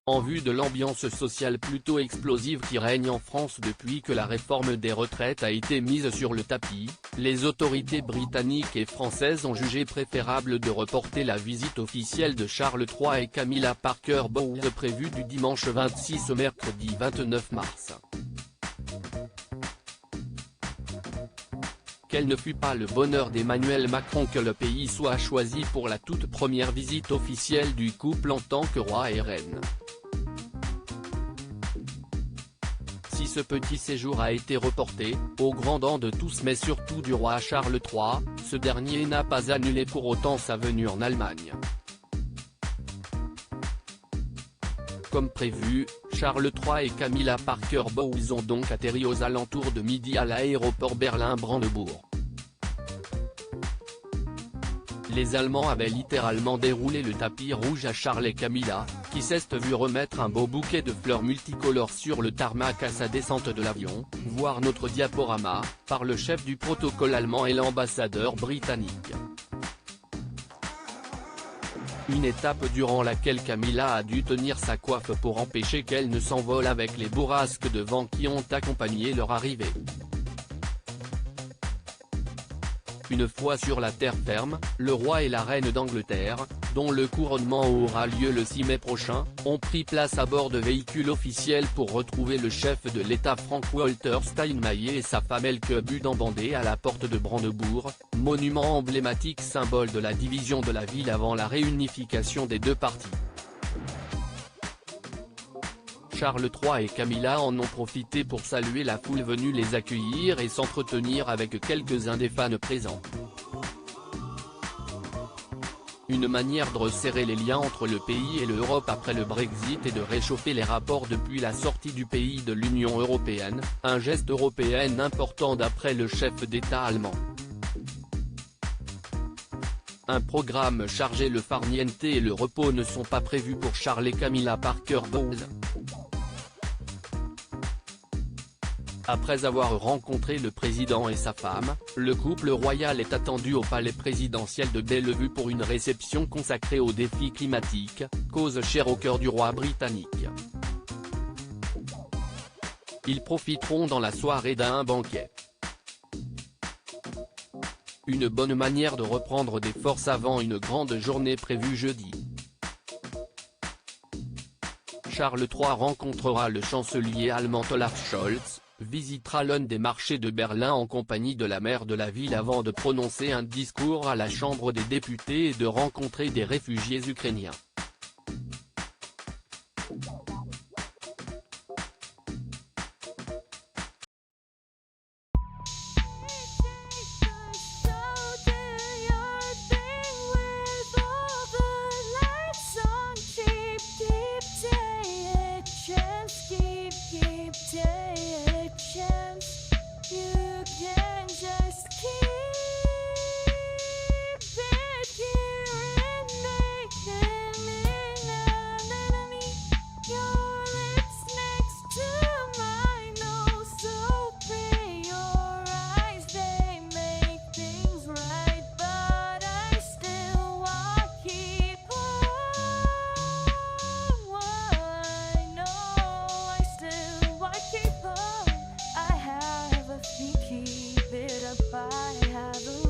En vue de l'ambiance sociale plutôt explosive qui règne en France depuis que la réforme des retraites a été mise sur le tapis, les autorités britanniques et françaises ont jugé préférable de reporter la visite officielle de Charles III et Camilla Parker Bowles prévue du dimanche 26 au mercredi 29 mars. Quel ne fut pas le bonheur d'Emmanuel Macron que le pays soit choisi pour la toute première visite officielle du couple en tant que roi et reine. Si ce petit séjour a été reporté, au grand dam de tous mais surtout du roi Charles III, ce dernier n'a pas annulé pour autant sa venue en Allemagne. Comme prévu, Charles III et Camilla Parker Bowles ont donc atterri aux alentours de midi à l'aéroport Berlin-Brandebourg. Les Allemands avaient littéralement déroulé le tapis rouge à Charles et Camilla, qui s'est vu remettre un beau bouquet de fleurs multicolores sur le tarmac à sa descente de l'avion, voir notre diaporama, par le chef du protocole allemand et l'ambassadeur britannique. Une étape durant laquelle Camilla a dû tenir sa coiffe pour empêcher qu'elle ne s'envole avec les bourrasques de vent qui ont accompagné leur arrivée. Une fois sur la terre ferme, le roi et la reine d'Angleterre, dont le couronnement aura lieu le 6 mai prochain, ont pris place à bord de véhicules officiels pour retrouver le chef de l'État Frank-Walter Steinmeier et sa femme Elke Budenbandé à la porte de Brandebourg, monument emblématique symbole de la division de la ville avant la réunification des deux parties. Charles III et Camilla en ont profité pour saluer la foule venue les accueillir et s'entretenir avec quelques-uns des fans présents. Une manière de resserrer les liens entre le pays et l'Europe après le Brexit et de réchauffer les rapports depuis la sortie du pays de l'Union européenne, un geste européen important d'après le chef d'État allemand. Un programme chargé, le farniente et le repos ne sont pas prévus pour Charles et Camilla Parker Bowles. Après avoir rencontré le président et sa femme, le couple royal est attendu au palais présidentiel de Bellevue pour une réception consacrée aux défis climatiques, cause chère au cœur du roi britannique. Ils profiteront dans la soirée d'un banquet. Une bonne manière de reprendre des forces avant une grande journée prévue jeudi. Charles III rencontrera le chancelier allemand Olaf Scholz, visitera l'un des marchés de Berlin en compagnie de la maire de la ville avant de prononcer un discours à la Chambre des députés et de rencontrer des réfugiés ukrainiens. Keep it up, I have a